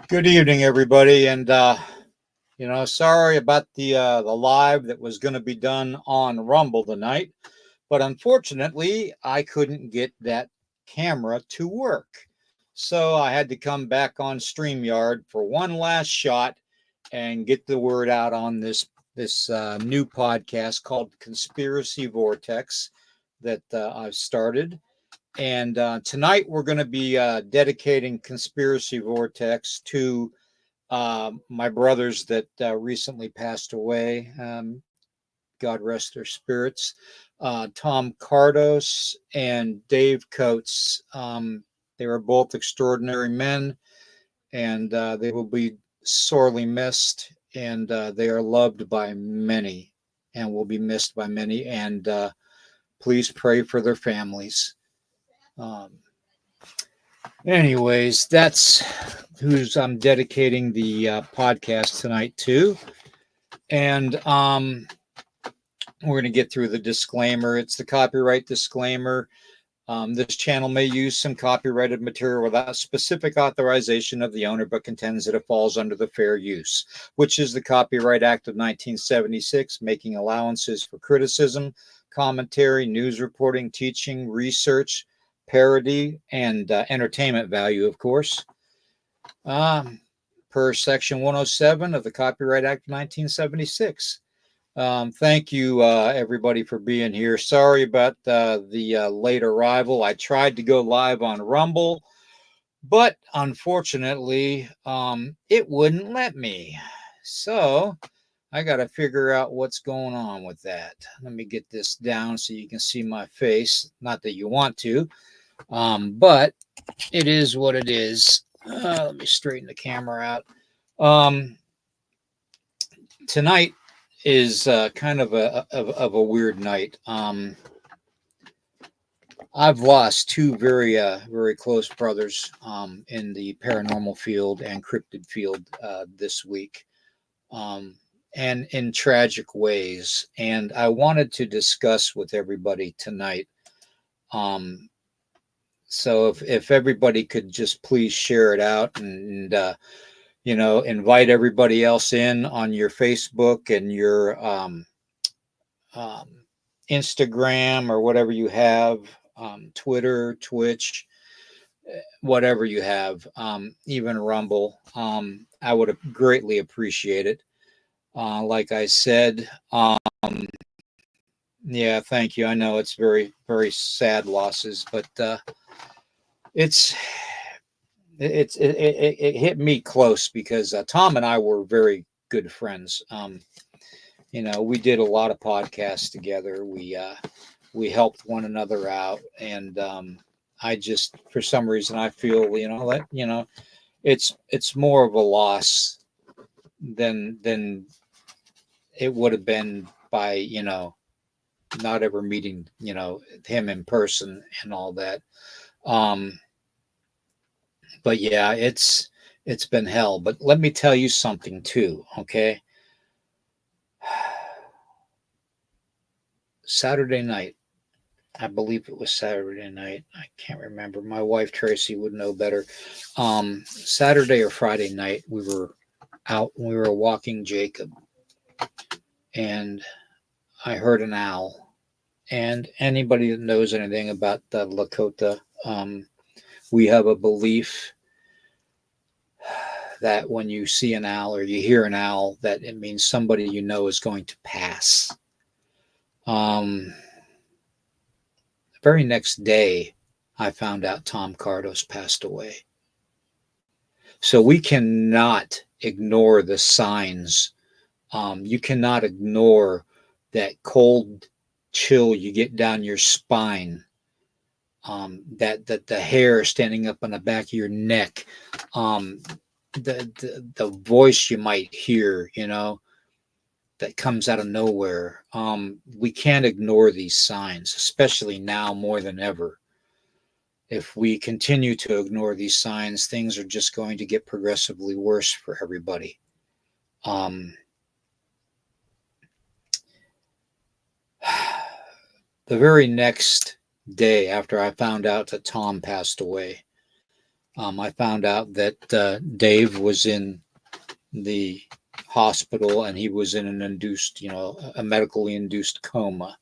Good evening, everybody, and sorry about the live that was going to be done on Rumble tonight, but unfortunately, I couldn't get that camera to work, so I had to come back on StreamYard for one last shot and get the word out on this new podcast called Conspiracy Vortex that I've started. And tonight we're going to be dedicating Conspiracy Vortex to my brothers that recently passed away. God rest their spirits. Tom Cardos and Dave Coates. They were both extraordinary men, and they will be sorely missed. And they are loved by many, and will be missed by many. And please pray for their families. Um, Anyways, that's who's I'm dedicating the podcast tonight to. And we're going to get through the disclaimer. It's the copyright disclaimer. This channel may use some copyrighted material without specific authorization of the owner, but contends that it falls under the Fair Use, which is the Copyright Act of 1976, making allowances for criticism, commentary, news reporting, teaching, research, parody, and entertainment value, of course. Per Section 107 of the Copyright Act of 1976. Thank you, everybody, for being here. Sorry about the late arrival. I tried to go live on Rumble, but unfortunately, it wouldn't let me. So I got to figure out what's going on with that. Let me get this down so you can see my face. Not that you want to, but it is what it is. Let me straighten the camera out. Tonight is kind of a weird night. I've lost two very close brothers in the paranormal field and cryptid field this week, and in tragic ways. And I wanted to discuss with everybody tonight. So if everybody could just please share it out and invite everybody else in on your Facebook and your um, Instagram or whatever you have, Twitter, Twitch, whatever you have, even Rumble. I would greatly appreciate it. Like I said, yeah, thank you. I know it's very sad losses, but it's it hit me close because Tom and I were very good friends. We did a lot of podcasts together. We helped one another out, and I just, for some reason, I feel that it's more of a loss than it would have been by not ever meeting him in person and all that. But yeah, it's been hell. But let me tell you something too, okay? Saturday night, I believe it was Saturday night. I can't remember. My wife Tracy would know better. Saturday or Friday night, we were out. We were walking Jacob, and I heard an owl. And anybody that knows anything about the Lakota, we have a belief that when you see an owl or you hear an owl, that it means somebody you know is going to pass. The very next day, I found out Tom Cardos passed away. So we cannot ignore the signs. You cannot ignore that cold chill you get down your spine. That the hair standing up on the back of your neck. The voice you might hear, that comes out of nowhere. We can't ignore these signs, especially now more than ever. If we continue to ignore these signs, things are just going to get progressively worse for everybody. The very next day after I found out that Tom passed away, I found out that Dave was in the hospital and he was in an induced, a medically induced coma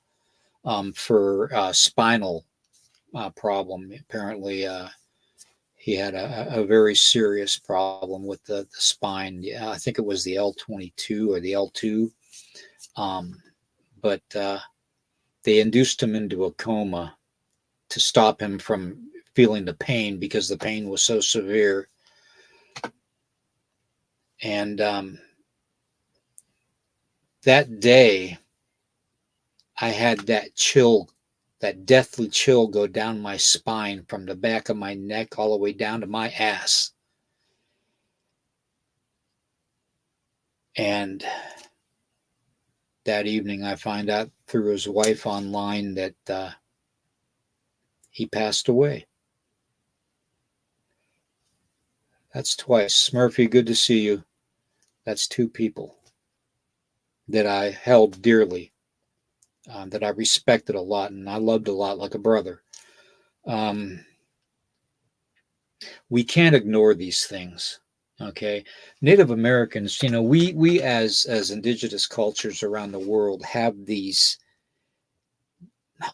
for spinal problem. Apparently, he had a very serious problem with the spine. Yeah, I think it was the L22 or the L2. Um, but they induced him into a coma to stop him from feeling the pain because the pain was so severe. And that day, I had that chill, that deathly chill go down my spine from the back of my neck all the way down to my ass. And that evening, I find out through his wife online that he passed away. That's twice. Murphy, good to see you. That's two people that I held dearly, that I respected a lot, and I loved a lot like a brother. Um, we can't ignore these things. Okay, Native Americans, we as indigenous cultures around the world have these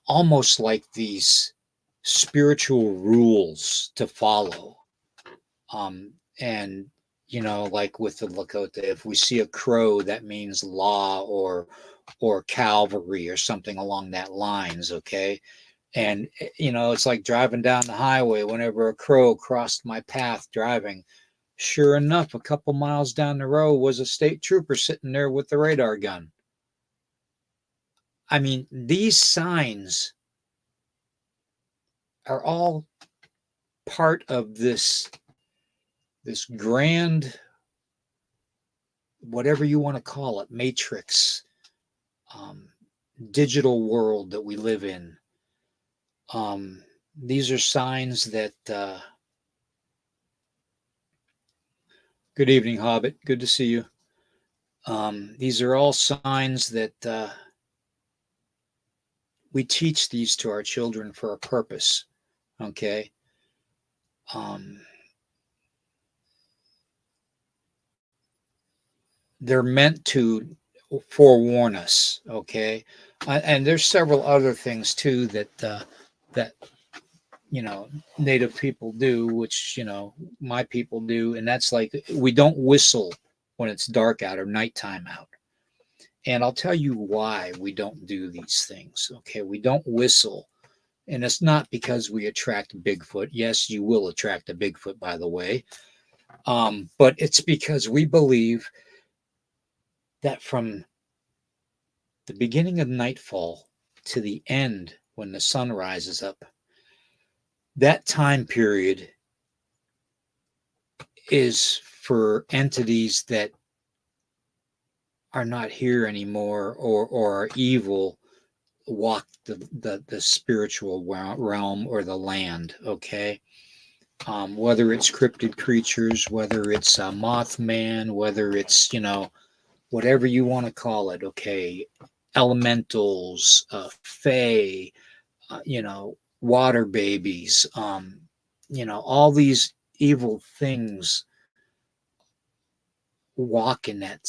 almost like these spiritual rules to follow. And like with the Lakota, if we see a crow, that means law or cavalry or something along that lines. Okay, and it's like driving down the highway. Whenever a crow crossed my path driving, sure enough, a couple miles down the road was a state trooper sitting there with the radar gun. I mean, these signs are all part of this grand, whatever you want to call it, matrix, um, digital world that we live in. These are signs that. Good evening, Hobbit. Good to see you. These are all signs that we teach these to our children for a purpose. Okay. Um, they're meant to forewarn us. Okay. And there's several other things too that you know native people do, which my people do, and that's like we don't whistle when it's dark out or nighttime out. And I'll tell you why we don't do these things. Okay, we don't whistle, and it's not because we attract Bigfoot. Yes, you will attract a Bigfoot, by the way, but it's because we believe that from the beginning of nightfall to the end when the sun rises up, that time period is for entities that are not here anymore or are evil walk the spiritual realm or the land. Okay, whether it's cryptid creatures, whether it's Mothman, whether it's whatever you want to call it. Okay, elementals, fae, water babies, all these evil things walk in that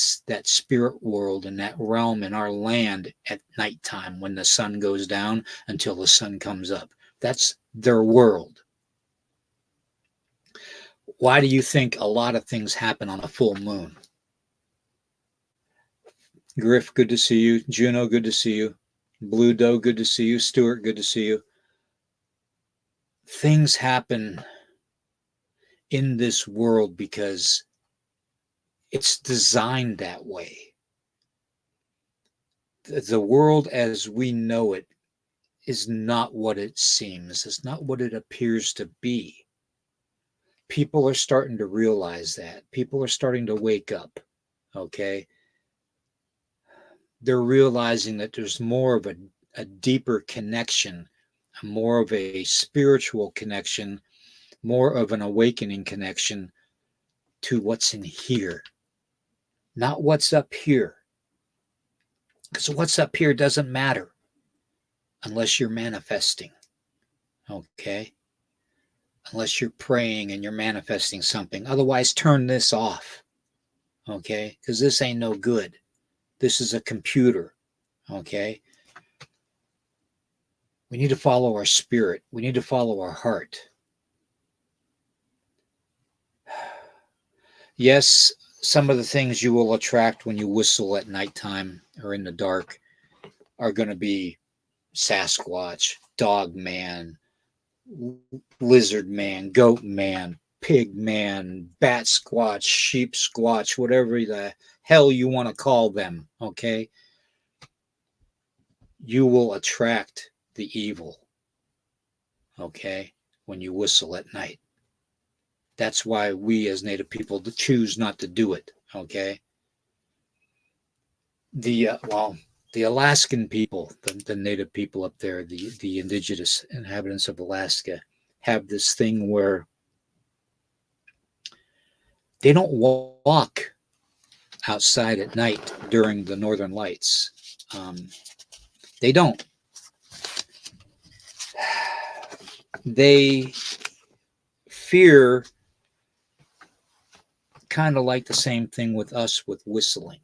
spirit world and that realm in our land at nighttime when the sun goes down until the sun comes up. That's their world. Why do you think a lot of things happen on a full moon? Griff, good to see you. Juno, good to see you. Blue Doe, good to see you. Stuart, good to see you. Things happen in this world because it's designed that way. The world as we know it is not what it seems. It's not what it appears to be. People are starting to realize that. People are starting to wake up. Okay. They're realizing that there's more of a deeper connection, more of a spiritual connection, more of an awakening connection to what's in here, not what's up here. Because what's up here doesn't matter unless you're manifesting. Okay. unless you're praying and you're manifesting something. Otherwise, turn this off, okay? Because this ain't no good. This is a computer, okay? We need to follow our spirit. We need to follow our heart. Yes, some of the things you will attract when you whistle at nighttime or in the dark are going to be Sasquatch, Dog Man, Lizard Man, Goat Man, Pig Man, Bat Squatch, Sheep Squatch, whatever the hell you want to call them, okay? You will attract the evil, okay, when you whistle at night. That's why we as Native people choose not to do it, okay? The Alaskan people, the Native people up there, the indigenous inhabitants of Alaska, have this thing where they don't walk outside at night during the northern lights. They don't. They fear, kind of like the same thing with us with whistling,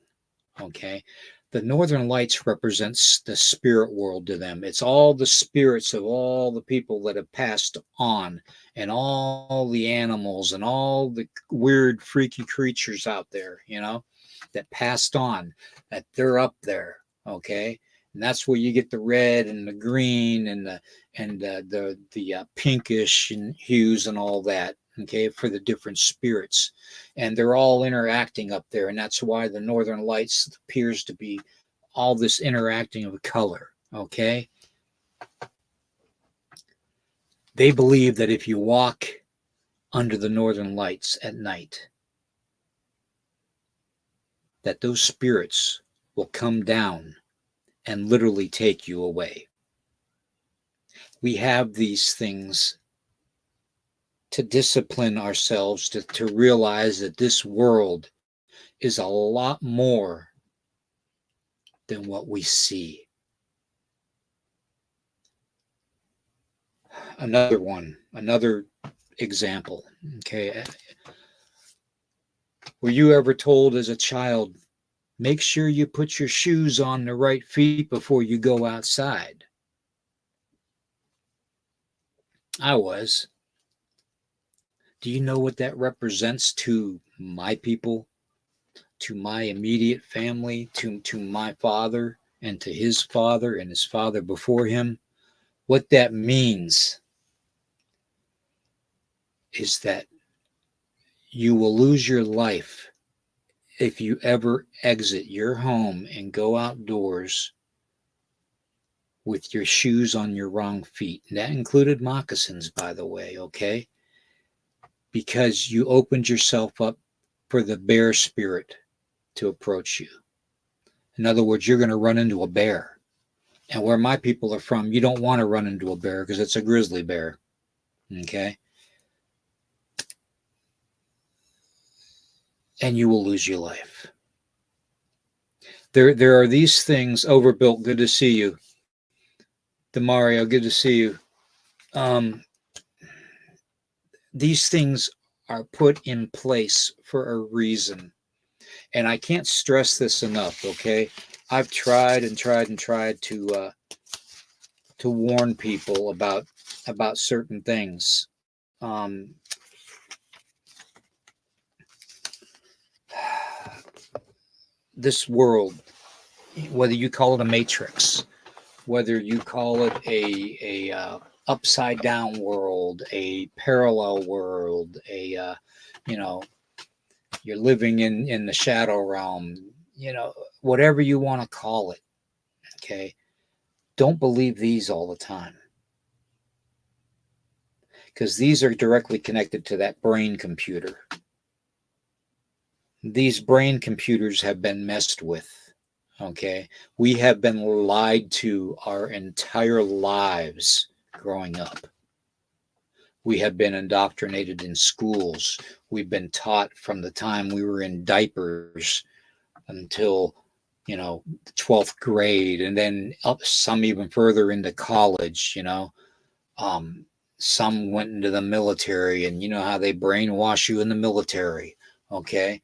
okay? The northern lights represents the spirit world to them. It's all the spirits of all the people that have passed on, and all the animals and all the weird freaky creatures out there, that passed on, that they're up there, okay? And that's where you get the red and the green and the pinkish and hues and all that, okay, for the different spirits. And they're all interacting up there, and that's why the northern lights appears to be all this interacting of color, okay? They believe that if you walk under the northern lights at night, that those spirits will come down and literally take you away. We have these things to discipline ourselves to realize that this world is a lot more than what we see. Another example, okay? Were you ever told as a child, make sure you put your shoes on the right feet before you go outside? I was. Do you know what that represents to my people, to my immediate family, to my father, and to his father and his father before him? What that means is that you will lose your life if you ever exit your home and go outdoors with your shoes on your wrong feet. And that included moccasins, by the way, okay? Because you opened yourself up for the bear spirit to approach you. In other words, you're going to run into a bear. And where my people are from, you don't want to run into a bear because it's a grizzly bear, okay? And you will lose your life. There are these things. Overbuilt, good to see you. Demario, good to see you. These things are put in place for a reason. And I can't stress this enough, okay? I've tried and tried and tried to warn people about certain things. This world, whether you call it a matrix, whether you call it a upside down world, a parallel world, you're living in the shadow realm, whatever you want to call it, okay? Don't believe these all the time, because these are directly connected to that brain computer. These brain computers have been messed with, okay? We have been lied to our entire lives growing up. We have been indoctrinated in schools. We've been taught from the time we were in diapers until, the 12th grade, and then up some even further into college, some went into the military, and you know how they brainwash you in the military, okay?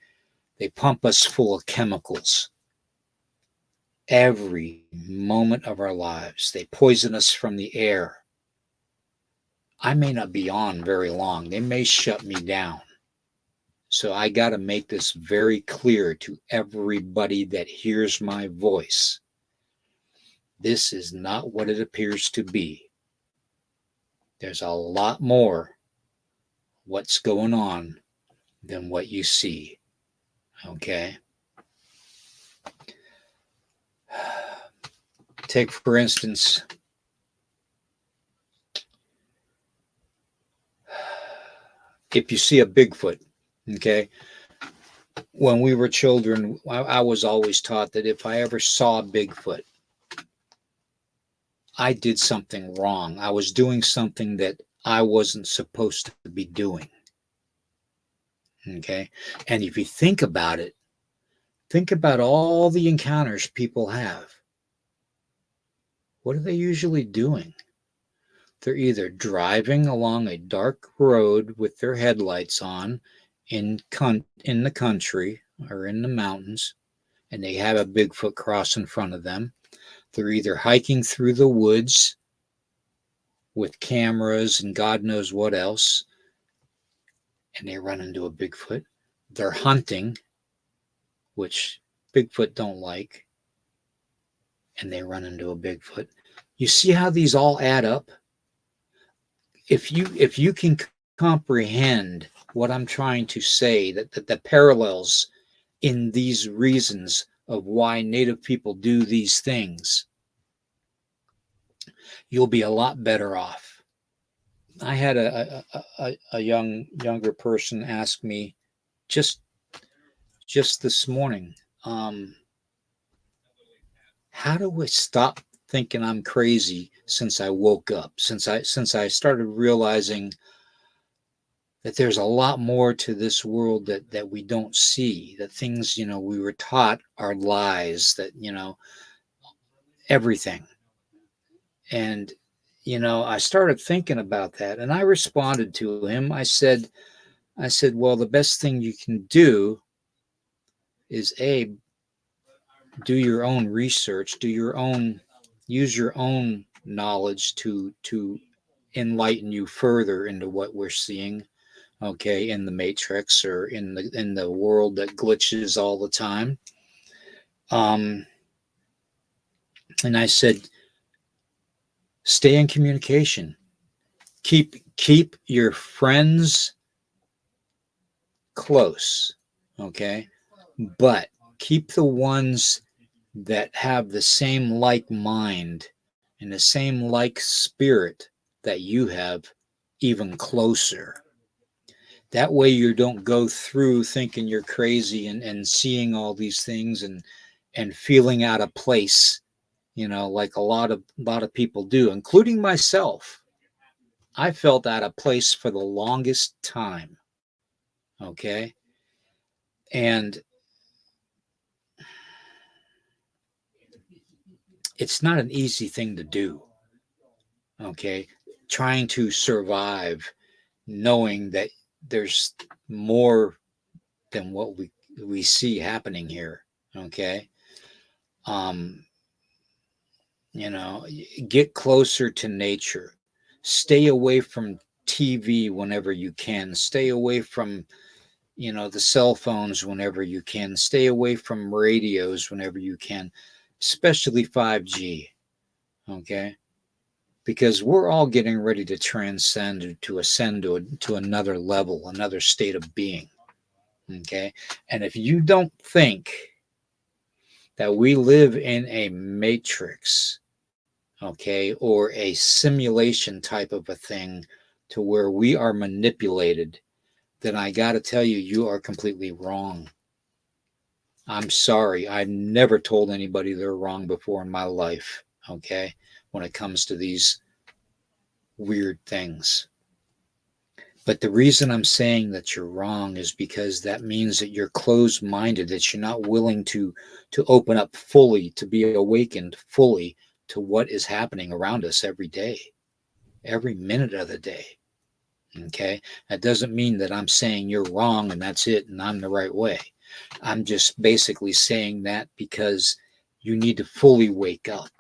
They pump us full of chemicals every moment of our lives. They poison us from the air. I may not be on very long. They may shut me down. So I got to make this very clear to everybody that hears my voice. This is not what it appears to be. There's a lot more what's going on than what you see. Okay? Take, for instance, if you see a Bigfoot, okay? When we were children, I was always taught that if I ever saw Bigfoot, I did something wrong. I was doing something that I wasn't supposed to be doing. Okay? And if you think about it, think about all the encounters people have. What are they usually doing? They're either driving along a dark road with their headlights on in the country or in the mountains, and they have a Bigfoot cross in front of them. They're either hiking through the woods with cameras and God knows what else, and they run into a Bigfoot. They're hunting, which Bigfoot don't like, and they run into a Bigfoot. You see how these all add up? If you can comprehend what I'm trying to say, that the parallels in these reasons of why Native people do these things, you'll be a lot better off. I had a younger person ask me just this morning, how do we stop thinking I'm crazy since I woke up, since I started realizing that there's a lot more to this world that we don't see, that things, we were taught are lies, that, everything. And, I started thinking about that, and I responded to him. I said, well, the best thing you can do is do your own research, use your own knowledge to enlighten you further into what we're seeing, okay, in the matrix or in the world that glitches all the time. And I said, stay in communication. Keep your friends close, okay? But keep the ones that have the same like mind and the same like spirit that you have even closer. That way you don't go through thinking you're crazy and seeing all these things and feeling out of place, like a lot of people do, including myself. I felt out of place for the longest time. Okay. And it's not an easy thing to do. Okay. Trying to survive knowing that there's more than what we see happening here. Okay. Get closer to nature. Stay away from TV whenever you can. Stay away from, the cell phones whenever you can. Stay away from radios whenever you can, especially 5G. Okay. Because we're all getting ready to transcend, to ascend to another level, another state of being. Okay. And if you don't think that we live in a matrix, okay, or a simulation type of a thing to where we are manipulated, then I got to tell you, you are completely wrong. I'm sorry. I've never told anybody they're wrong before in my life, okay, when it comes to these weird things. But the reason I'm saying that you're wrong is because that means that you're closed-minded, that you're not willing to open up fully, to be awakened fully to what is happening around us every day. every minute of the day. Okay. That doesn't mean that I'm saying you're wrong and that's it and I'm the right way. I'm just basically saying that because you need to fully wake up.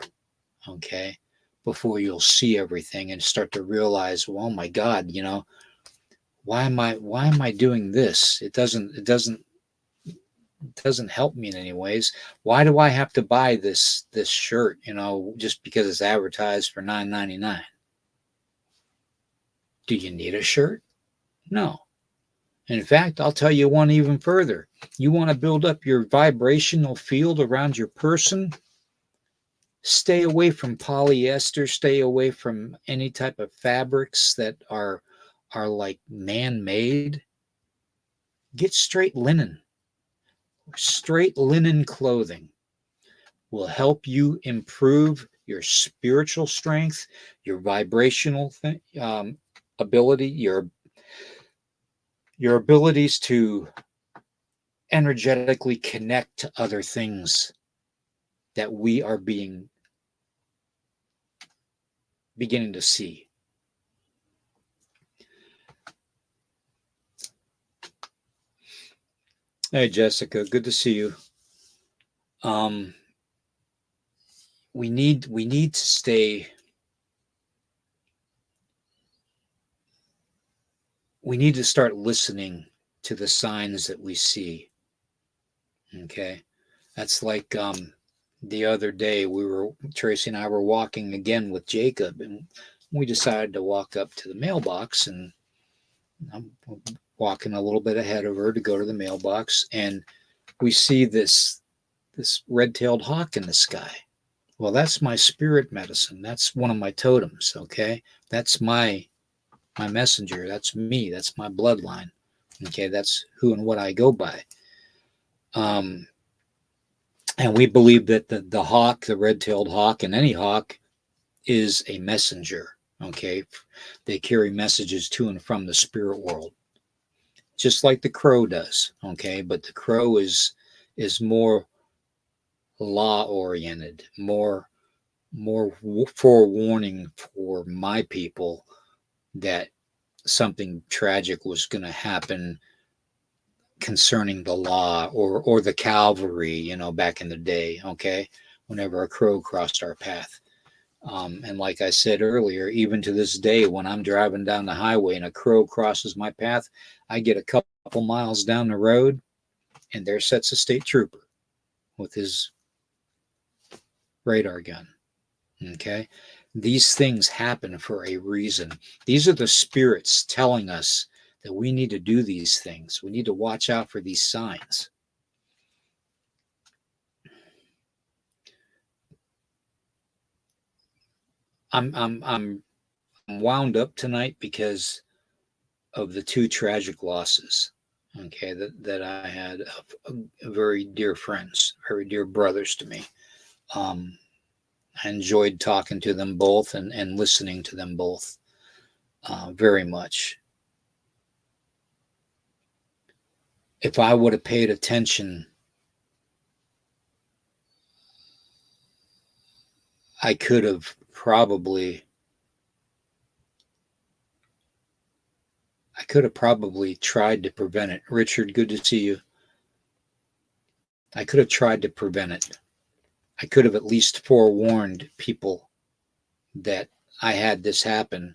Okay. Before you'll see everything and start to realize, well, oh my God, why am I doing this? It doesn't help me in any ways. Why do I have to buy this shirt, just because it's advertised for $9.99? Do you need a shirt? No. In fact, I'll tell you one even further. You want to build up your vibrational field around your person? Stay away from polyester, stay away from any type of fabrics that are like man-made. Get straight linen. Straight linen clothing will help you improve your spiritual strength, your vibrational ability, your abilities to energetically connect to other things that we are beginning to see. Hey Jessica, good to see you. Um, we need to stay. We need to start listening to the signs that we see. Okay, that's like the other day Tracy and I were walking again with Jacob, and we decided to walk up to the mailbox, and I'm walking a little bit ahead of her to go to the mailbox, and we see this red-tailed hawk in the sky. Well, that's my spirit medicine. That's one of my totems. Okay, that's my messenger. That's me. That's my bloodline. Okay, that's who and what I go by. Um, and we believe that the hawk, the red-tailed hawk, and any hawk is a messenger. Okay, they carry messages to and from the spirit world, just like the crow does. Okay, but the crow is more law oriented, more forewarning for my people that something tragic was going to happen concerning the law or the cavalry, back in the day. Okay, whenever a crow crossed our path. And like I said earlier, even to this day, when I'm driving down the highway and a crow crosses my path, I get a couple miles down the road and there sits a state trooper with his radar gun. Okay. These things happen for a reason. These are the spirits telling us that we need to do these things. We need to watch out for these signs. I'm wound up tonight because of the two tragic losses. Okay, that I had of very dear friends, very dear brothers to me. Um, I enjoyed talking to them both and listening to them both very much. If I would have paid attention, I could have probably tried to prevent it. Richard, good to see you. I could have tried to prevent it. I could have at least forewarned people that I had this happen,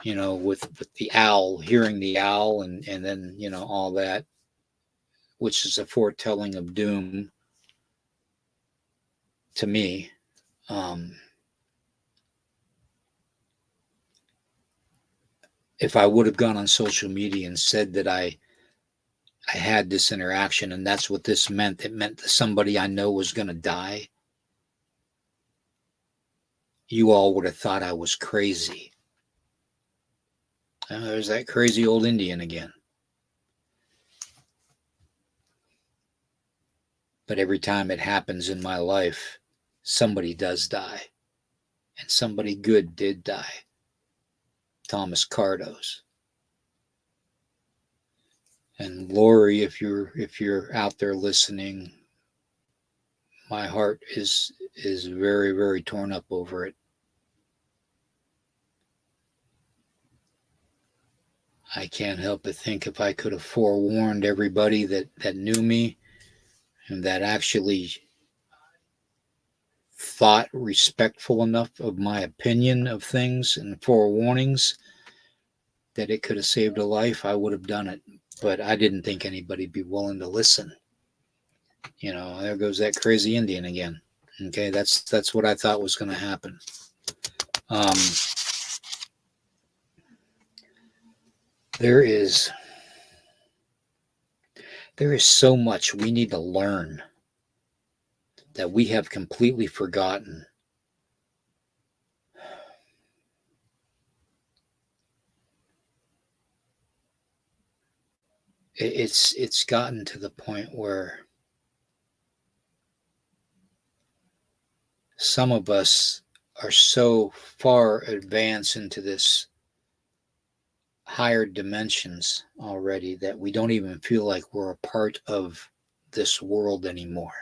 with the owl, hearing the owl and then, all that, which is a foretelling of doom to me. Um, if I would have gone on social media and said that I had this interaction and that's what this meant, it meant that somebody I know was going to die, you all would have thought I was crazy. There's that crazy old Indian again. But every time it happens in my life, somebody does die. And somebody good did die. Thomas Cardos. And Lori, if you're out there listening, my heart is very, very torn up over it. I can't help but think if I could have forewarned everybody that knew me and that actually thought respectful enough of my opinion of things and forewarnings that it could have saved a life, I would have done it. But I didn't think anybody'd be willing to listen. There goes that crazy Indian again. Okay, that's what I thought was going to happen. Um, there is there is so much we need to learn that we have completely forgotten. It's gotten to the point where some of us are so far advanced into this higher dimensions already that we don't even feel like we're a part of this world anymore.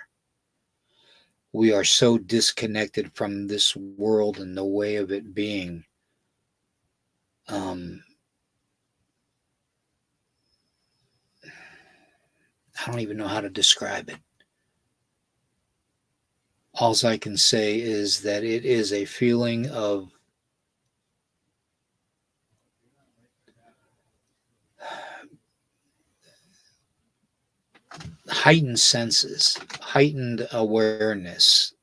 We are so disconnected from this world and the way of it being. Um, I don't even know how to describe it. All I can say is that it is a feeling of heightened senses, heightened awareness,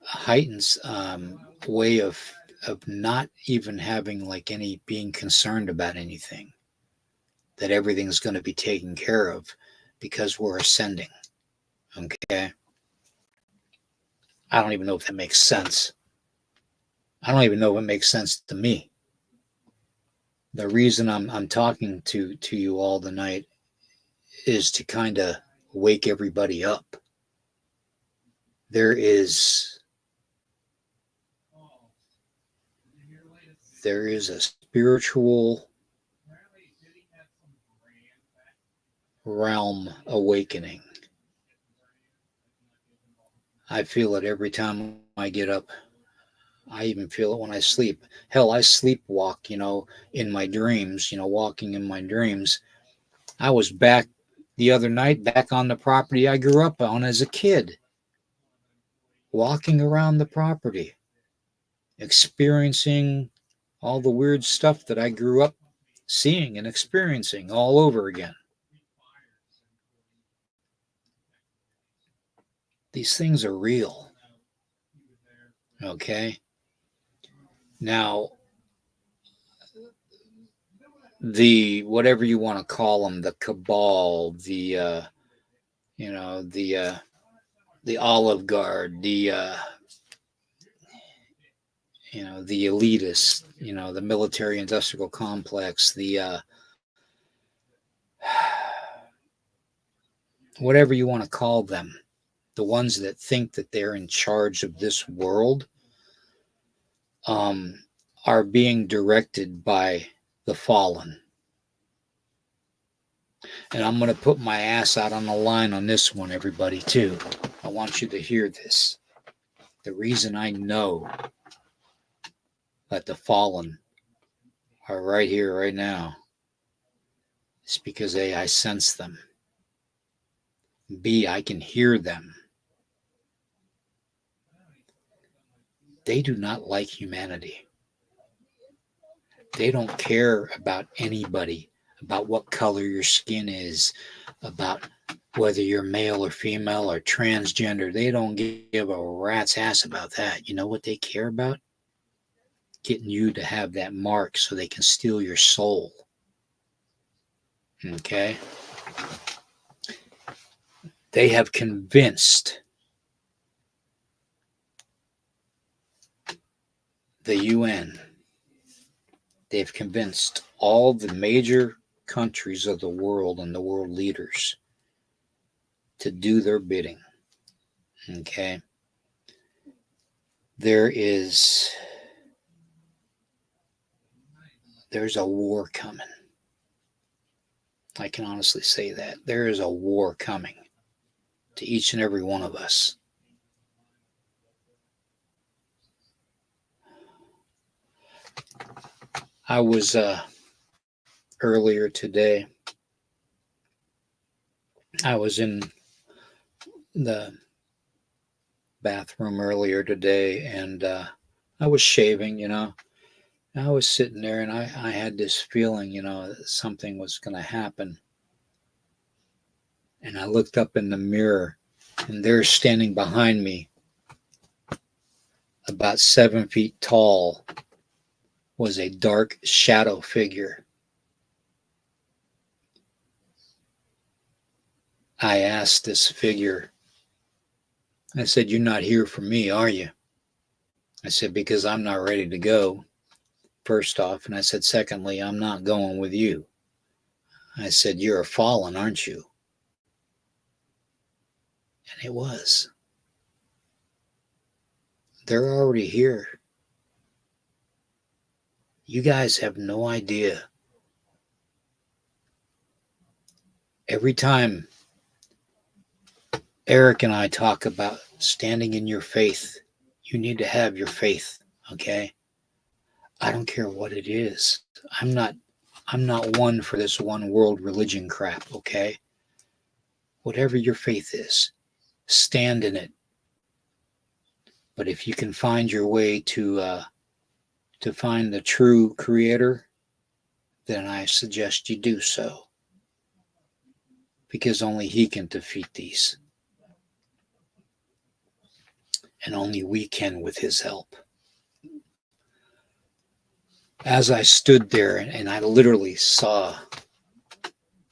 heightened way of not even having like any being concerned about anything, that everything's going to be taken care of because we're ascending. Okay, I don't even know if that makes sense. I don't even know if it makes sense to me. The reason I'm talking to you all tonight is to kind of wake everybody up. There is a spiritual realm awakening. I feel it every time I get up. I even feel it when I sleep. Hell, I sleepwalk, in my dreams, walking in my dreams. I was back the other night, back on the property I grew up on as a kid, walking around the property, experiencing all the weird stuff that I grew up seeing and experiencing all over again. These things are real. Okay. Now, the whatever you want to call them, the cabal, the Olive Guard, the elitists, the military industrial complex, the whatever you want to call them, the ones that think that they're in charge of this world, um, are being directed by the fallen. And I'm going to put my ass out on the line on this one, everybody, too. I want you to hear this. The reason I know that the fallen are right here, right now, is because A, I sense them. B, I can hear them. They do not like humanity. They don't care about anybody, about what color your skin is, about whether you're male or female or transgender. They don't give a rat's ass about that. You know what they care about? Getting you to have that mark so they can steal your soul. Okay? They have convinced the UN, they've convinced all the major countries of the world and the world leaders to do their bidding. Okay? There's a war coming. I can honestly say that. There is a war coming to each and every one of us. I was earlier today, I was in the bathroom earlier today and I was shaving, I was sitting there and I had this feeling, that something was going to happen. And I looked up in the mirror and there standing behind me, about 7 feet tall, was a dark shadow figure. I asked this figure, I said, "You're not here for me, are you?" I said, "Because I'm not ready to go, first off." And I said, "Secondly, I'm not going with you." I said, "You're a fallen, aren't you?" And it was. They're already here. You guys have no idea. Every time Eric and I talk about standing in your faith, you need to have your faith, okay? I don't care what it is. I'm not I'm not one for this one world religion crap, okay? Whatever your faith is, stand in it. But if you can find your way to find the true creator, then I suggest you do so, because only he can defeat these, and only we can with his help. As I stood there and I literally saw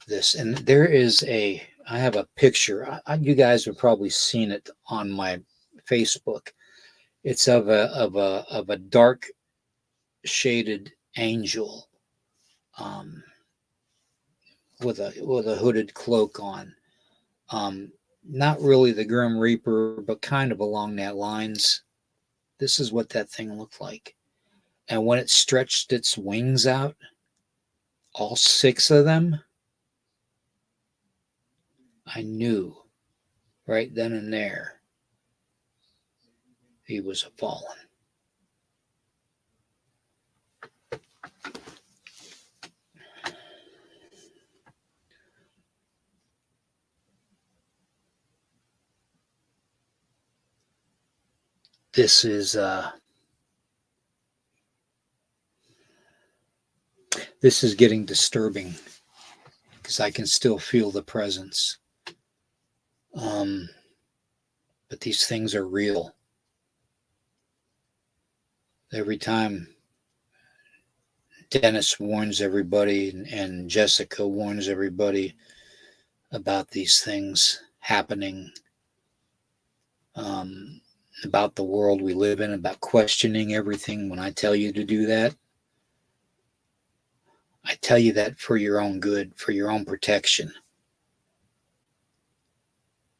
this, and I have a picture. You guys have probably seen it on my Facebook. It's of a dark shaded angel, um, with a hooded cloak on. Um, Not really the Grim Reaper, but kind of along that lines. This is what that thing looked like. And when it stretched its wings out, all six of them, I knew right then and there he was a fallen. This is getting disturbing because I can still feel the presence. Um, but these things are real. Every time Dennis warns everybody and Jessica warns everybody about these things happening, um, about the world we live in, about questioning everything. When I tell you to do that, I tell you that for your own good, for your own protection.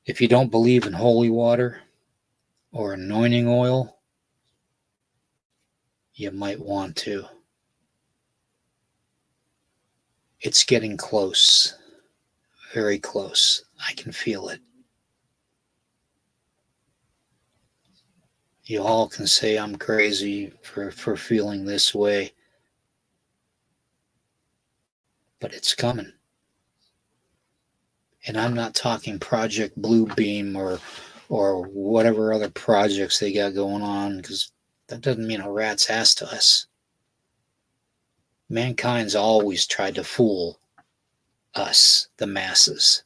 If you don't believe in holy water or anointing oil, you might want to. It's getting close, very close. I can feel it. You all can say I'm crazy for feeling this way, but it's coming. And I'm not talking Project Bluebeam or whatever other projects they got going on, because that doesn't mean a rat's ass to us. Mankind's always tried to fool us, the masses.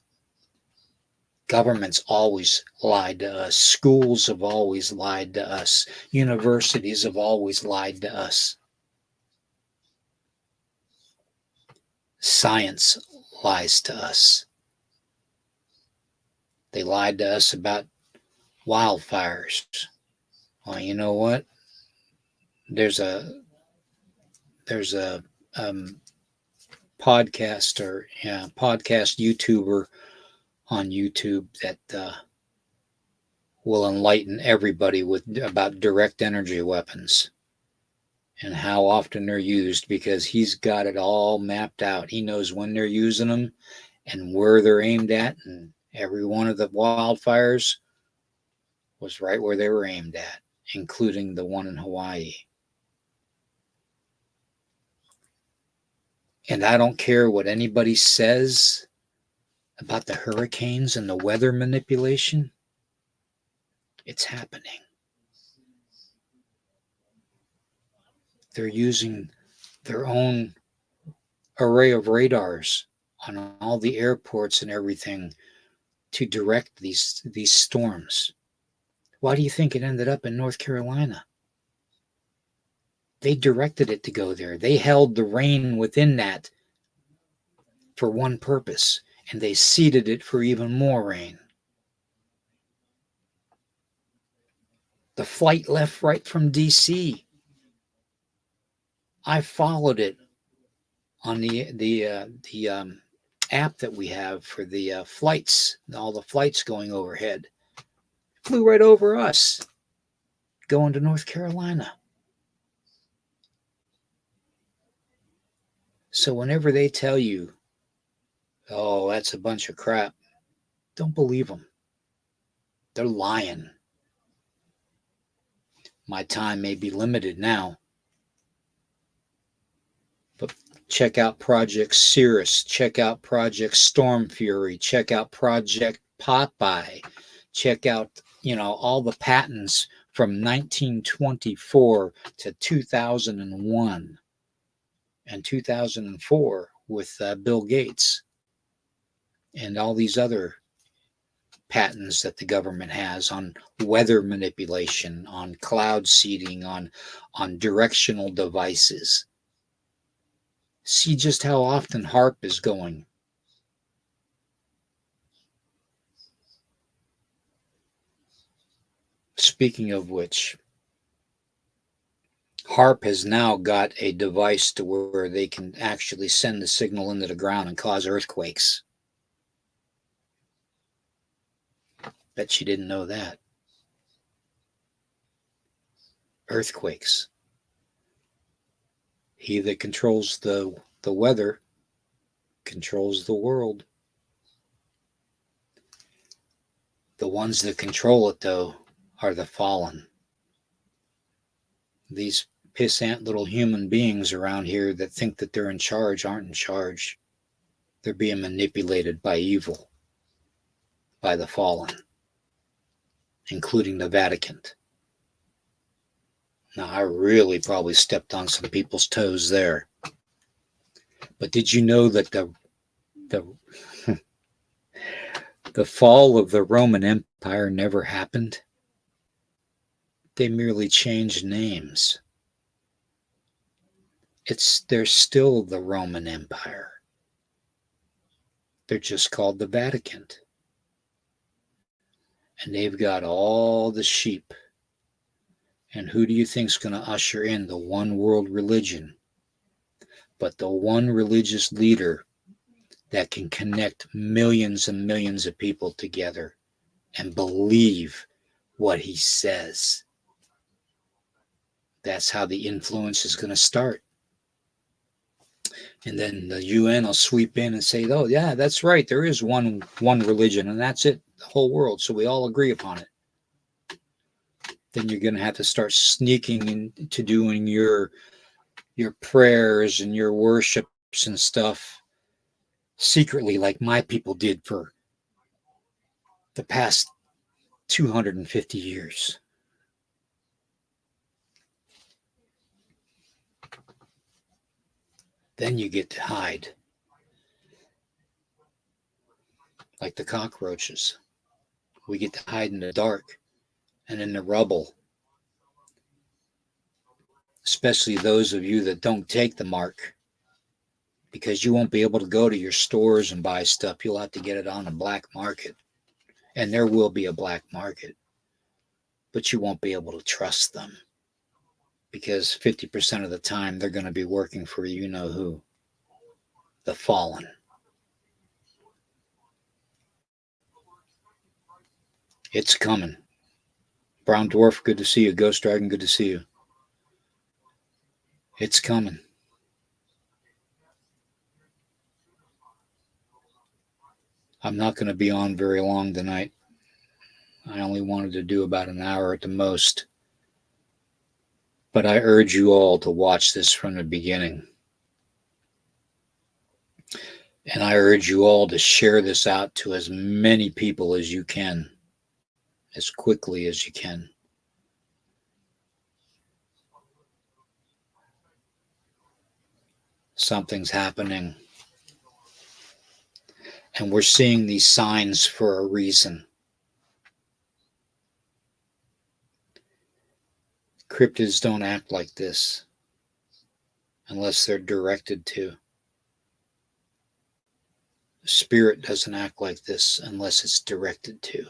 Governments always lied to us. Schools have always lied to us. Universities have always lied to us. Science lies to us. They lied to us about wildfires. Well, you know what? There's a there's a podcast YouTuber on YouTube that will enlighten everybody about direct energy weapons and how often they're used, because he's got it all mapped out. He knows when they're using them and where they're aimed at, and every one of the wildfires was right where they were aimed at, including the one in Hawaii. And I don't care what anybody says about the hurricanes and the weather manipulation. It's happening. They're using their own array of radars on all the airports and everything to direct these storms. Why do you think it ended up in North Carolina? They directed it to go there. They held the rain within that for one purpose, and they seeded it for even more rain. The flight left right from DC. I followed it on the app that we have for the flights, all the flights going overhead. Flew right over us, going to North Carolina. So whenever they tell you, oh, that's a bunch of crap, don't believe them. They're lying. My time may be limited now, but check out Project Cirrus, check out Project Storm Fury, check out Project Popeye, check out, all the patents from 1924 to 2001 and 2004 with Bill Gates and all these other patents that the government has on weather manipulation, on cloud seeding, on directional devices. See just how often HARP is going. Speaking of which, HARP has now got a device to where they can actually send the signal into the ground and cause earthquakes. Bet you didn't know that. Earthquakes. He that controls the weather controls the world. The ones that control it, though, are the fallen. These pissant little human beings around here that think that they're in charge aren't in charge. They're being manipulated by evil, by the fallen, including the Vatican. Now, I really probably stepped on some people's toes there. But did you know that the the fall of the Roman Empire never happened? They merely changed names. They're still the Roman Empire. They're just called the Vatican. And they've got all the sheep. And who do you think's going to usher in the one world religion? But the one religious leader that can connect millions and millions of people together and believe what he says. That's how the influence is going to start. And then the UN will sweep in and say, oh, yeah, that's right. There is one religion, and that's it, the whole world. So we all agree upon it. Then you're going to have to start sneaking into doing your prayers and your worships and stuff secretly, like my people did for the past 250 years. Then you get to hide like the cockroaches. We get to hide in the dark and in the rubble. Especially those of you that don't take the mark, because you won't be able to go to your stores and buy stuff. You'll have to get it on the black market. And there will be a black market. But you won't be able to trust them, because 50% of the time they're going to be working for you know who, the fallen. It's coming. Brown Dwarf, good to see you. Ghost Dragon, good to see you. It's coming. I'm not going to be on very long tonight. I only wanted to do about an hour at the most. But I urge you all to watch this from the beginning. And I urge you all to share this out to as many people as you can, as quickly as you can. Something's happening. And we're seeing these signs for a reason. Cryptids don't act like this unless they're directed to. Spirit doesn't act like this unless it's directed to.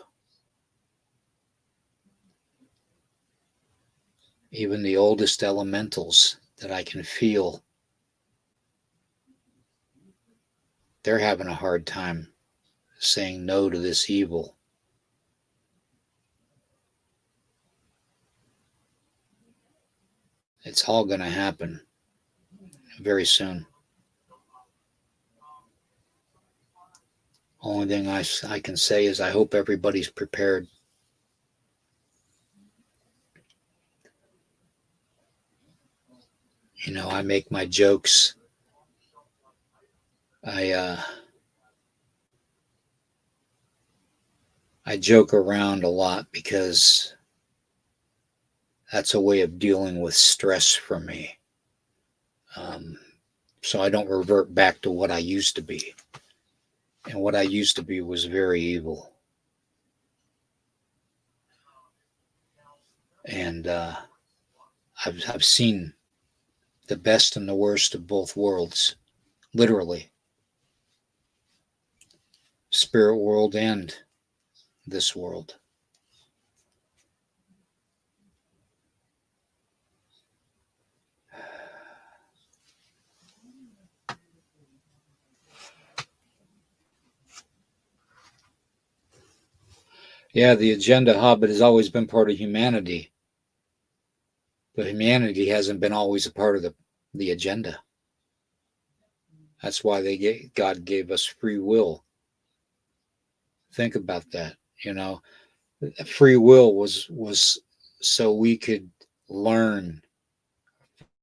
Even the oldest elementals that I can feel, they're having a hard time saying no to this evil. It's all going to happen very soon. Only thing I can say is I hope everybody's prepared. You know, I make my jokes. I joke around a lot because that's a way of dealing with stress for me. So I don't revert back to what I used to be. And what I used to be was very evil. And I've seen the best and the worst of both worlds, literally. Spirit world and this world. Yeah, the agenda hobbit has always been part of humanity, but humanity hasn't been always a part of the agenda. That's why God gave us free will. Think about that. You know, free will was so we could learn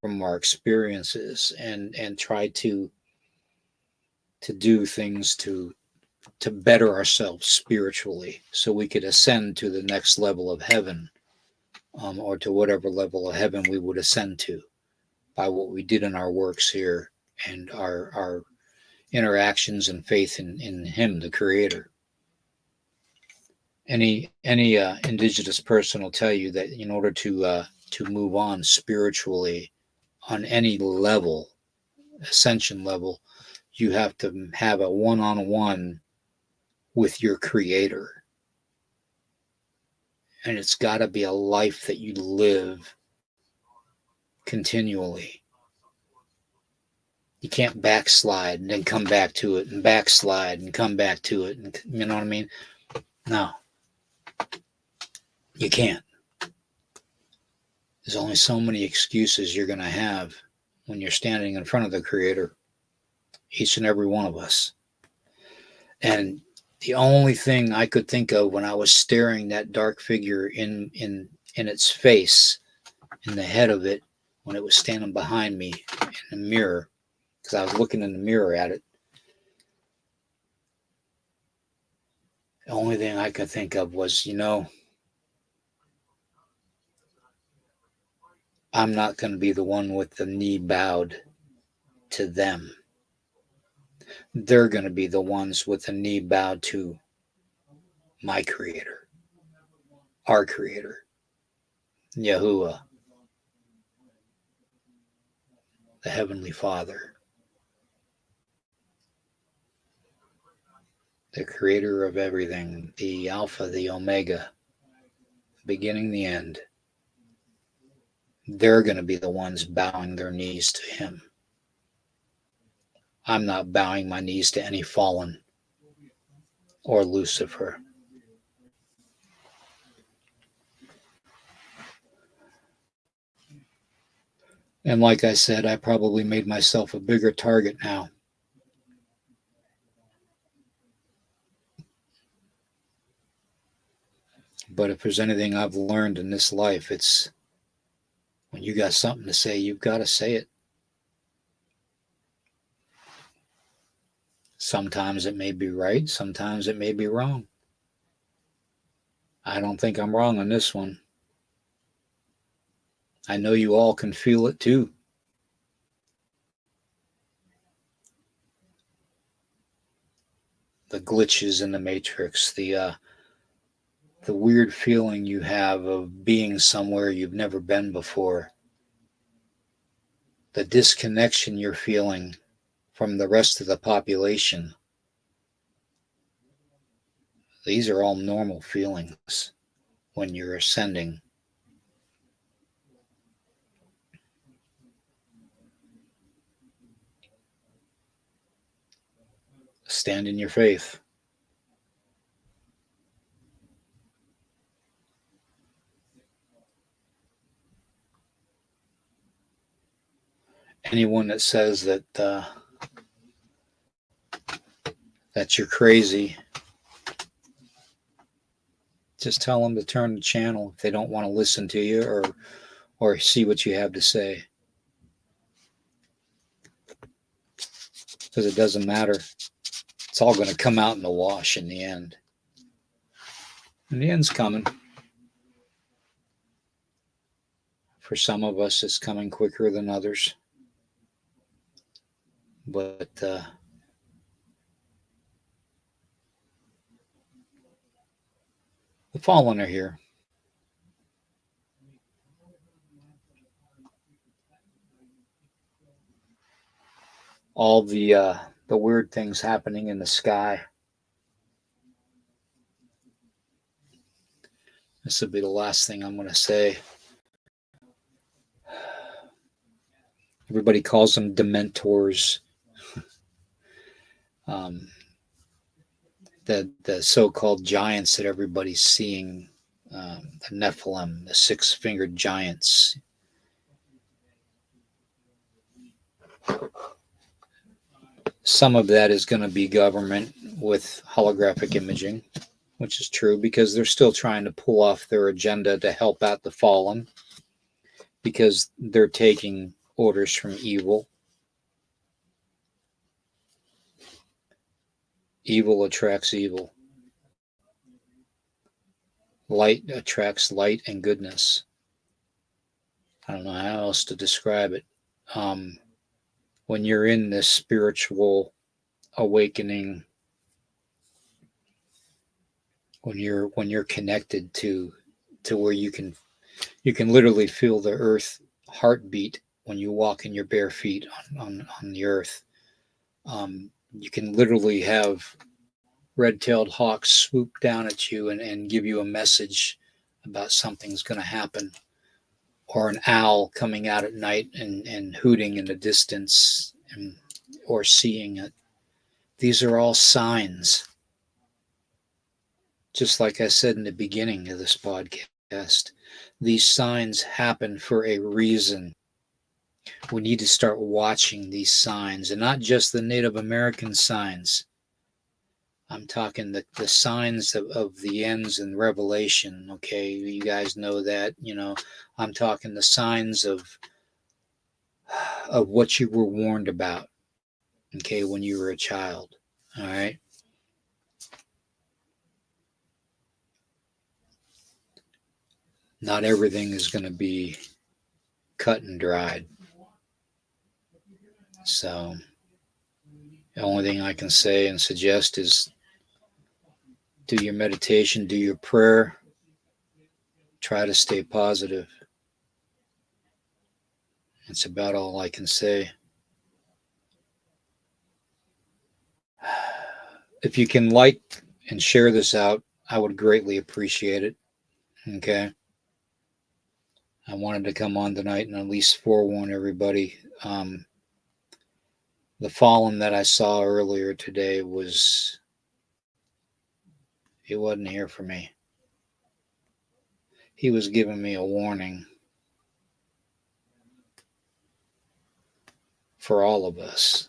from our experiences and try to do things to better ourselves spiritually so we could ascend to the next level of heaven, or to whatever level of heaven we would ascend to by what we did in our works here and our interactions and faith in him, the creator. Any indigenous person will tell you that in order to move on spiritually on any level, ascension level, you have to have a one-on-one with your creator. And it's got to be a life that you live continually. You can't backslide and then come back to it and backslide and come back to it. And, you know what I mean? No, you can't. There's only so many excuses you're going to have when you're standing in front of the creator, each and every one of us. And the only thing I could think of when I was staring that dark figure in its face, in the head of it, when it was standing behind me in the mirror, because I was looking in the mirror at it, the only thing I could think of was, I'm not going to be the one with the knee bowed to them. They're going to be the ones with the knee bowed to my creator, our creator, Yahuwah, the Heavenly Father, the creator of everything, the Alpha, the Omega, the beginning, the end. They're going to be the ones bowing their knees to him. I'm not bowing my knees to any fallen or Lucifer. And like I said, I probably made myself a bigger target now. But if there's anything I've learned in this life, it's when you got something to say, you've got to say it. Sometimes it may be right, sometimes it may be wrong. I don't think I'm wrong on this one. I know you all can feel it too. The glitches in the matrix, the weird feeling you have of being somewhere you've never been before, the disconnection you're feeling from the rest of the population. These are all normal feelings when you're ascending. Stand in your faith. Anyone that says that you're crazy, just tell them to turn the channel if they don't want to listen to you or see what you have to say. Because it doesn't matter. It's all going to come out in the wash in the end. And the end's coming. For some of us, it's coming quicker than others. But the fallen are here. All the weird things happening in the sky. This will be the last thing I'm going to say. Everybody calls them dementors. The so-called giants that everybody's seeing, the Nephilim, the six-fingered giants. Some of that is going to be government with holographic imaging, which is true because they're still trying to pull off their agenda to help out the fallen because they're taking orders from evil. Evil attracts evil. Light attracts light and goodness. I don't know how else to describe it. When you're in this spiritual awakening, when you're connected to where you can literally feel the earth heartbeat when you walk in your bare feet on the earth. You can literally have red-tailed hawks swoop down at you and give you a message about something's going to happen, or an owl coming out at night and hooting in the distance, or seeing it. These are all signs. Just like I said in the beginning of this podcast, these signs happen for a reason. We need to start watching these signs, and not just the Native American signs. I'm talking the signs of the ends in Revelation. Okay, you guys know that. I'm talking the signs of what you were warned about. Okay, when you were a child. All right. Not everything is going to be cut and dried. So the only thing I can say and suggest is do your meditation, do your prayer, try to stay positive. That's about all I can say. If you can like and share this out, I would greatly appreciate it. Okay. I wanted to come on tonight and at least forewarn everybody. The fallen that I saw earlier today he wasn't here for me. He was giving me a warning for all of us.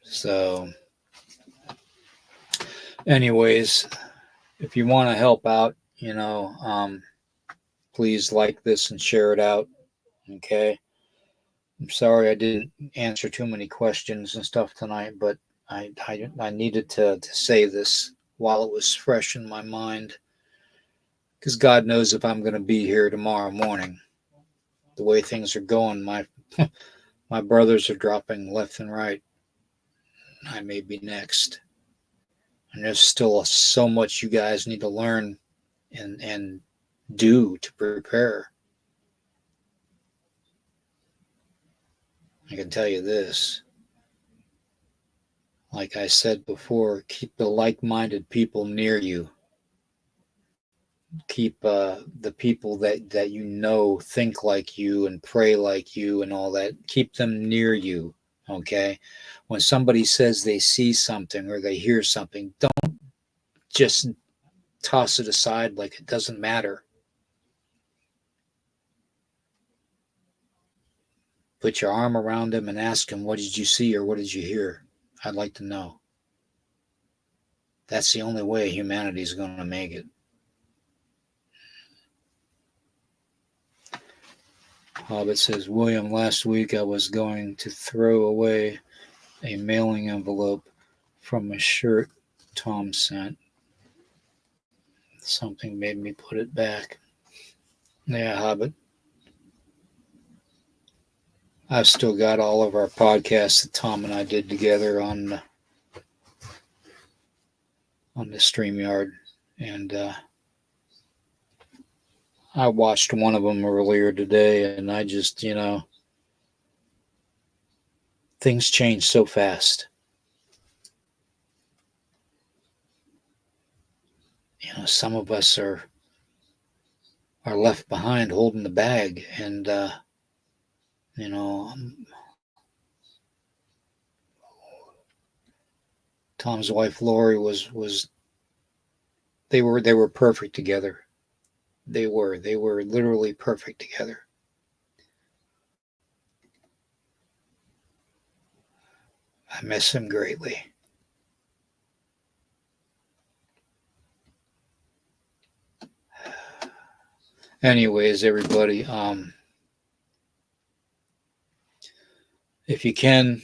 So, anyways, if you want to help out, Please like this and share it out. Okay. I'm sorry I didn't answer too many questions and stuff tonight, but I needed to say this while it was fresh in my mind, because God knows if I'm going to be here tomorrow morning. The way things are going, my brothers are dropping left and right. I may be next, and there's still so much you guys need to learn and do to prepare. I can tell you this. Like I said before, keep the like minded people near you. Keep the people that you know think like you and pray like you and all that. Keep them near you. Okay. When somebody says they see something or they hear something, don't just toss it aside like it doesn't matter. Put your arm around them and ask them, what did you see or what did you hear? I'd like to know. That's the only way humanity is going to make it. Hobbit says, William, last week I was going to throw away a mailing envelope from a shirt Tom sent. Something made me put it back. Yeah, Hobbit. I've still got all of our podcasts that Tom and I did together on the StreamYard. And I watched one of them earlier today, and I just, things change so fast. Some of us are left behind holding the bag, and Tom's wife Lori was they were perfect together. They were literally perfect together. I miss him greatly. Anyways, everybody, if you can,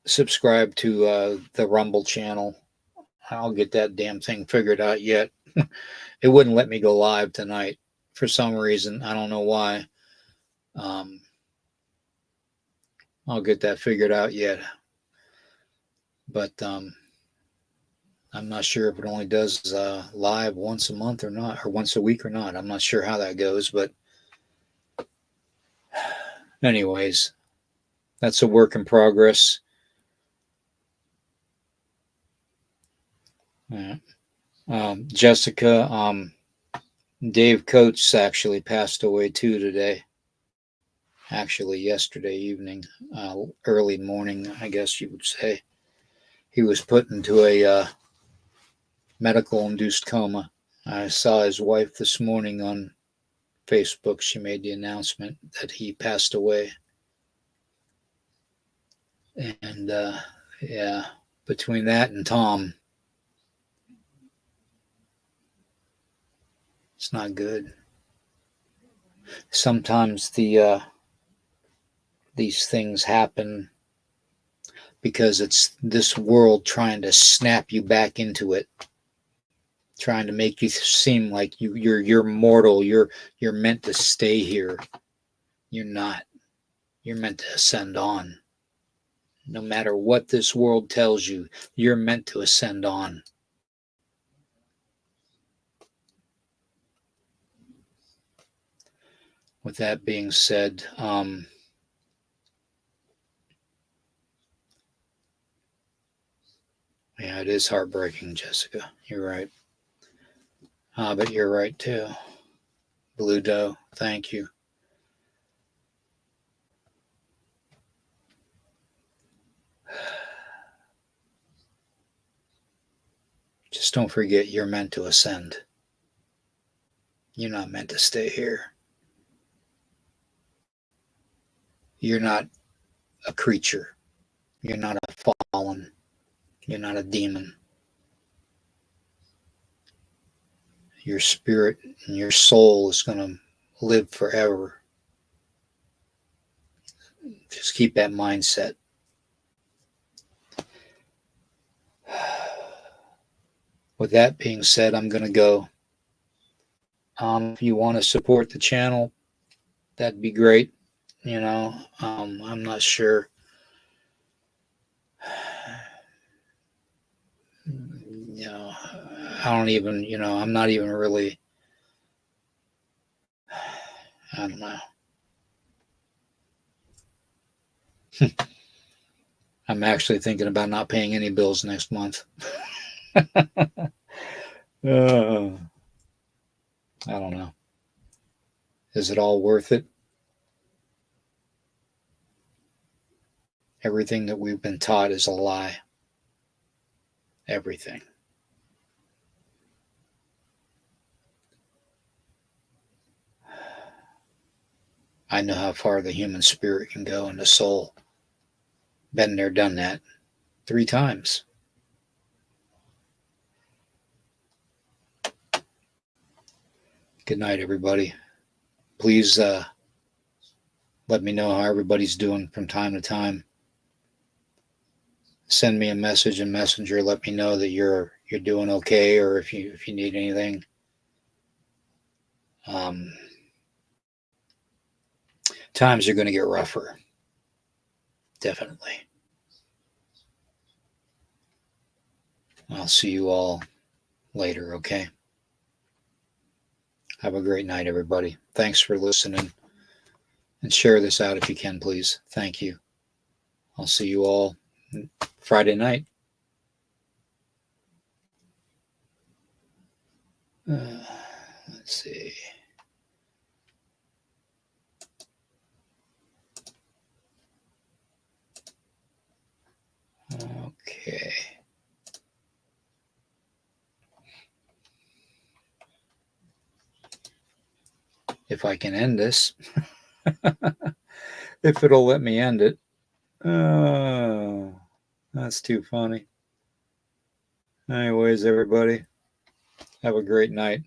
subscribe to the Rumble channel. I'll get that damn thing figured out yet. It wouldn't let me go live tonight for some reason. I don't know why. I'll get that figured out yet. But I'm not sure if it only does live once a month or not, or once a week or not. I'm not sure how that goes. But anyways, that's a work in progress. Yeah. Jessica, Dave Coates actually passed away too today. Actually, yesterday evening, early morning, I guess you would say. He was put into a medical-induced coma. I saw his wife this morning on Facebook. She made the announcement that he passed away. And yeah, between that and Tom, it's not good. Sometimes these things happen because it's this world trying to snap you back into it, trying to make you seem like you're mortal. You're meant to stay here. You're not. You're meant to ascend on. No matter what this world tells you, you're meant to ascend on. With that being said, yeah, it is heartbreaking, Jessica. You're right. But you're right too. Blue Doe, thank you. Just don't forget you're meant to ascend. You're not meant to stay here. You're not a creature. You're not a fallen. You're not a demon. your spirit and your soul is going to live forever. Just keep that mindset. With that being said, I'm going to go. If you want to support the channel, that'd be great. I'm not sure. I don't even, I'm not even really, I don't know. I'm actually thinking about not paying any bills next month. I don't know. Is it all worth it? Everything that we've been taught is a lie. Everything. I know how far the human spirit can go and the soul. Been there, done that 3 times. Good night, everybody. Please let me know how everybody's doing from time to time. Send me a message in Messenger. Let me know that you're doing okay, or if you need anything. Times are going to get rougher. Definitely. I'll see you all later, okay? Have a great night, everybody. Thanks for listening. And share this out if you can, please. Thank you. I'll see you all Friday night. Let's see. Okay. If I can end this. If it'll let me end it. Oh, that's too funny. Anyways, everybody, have a great night.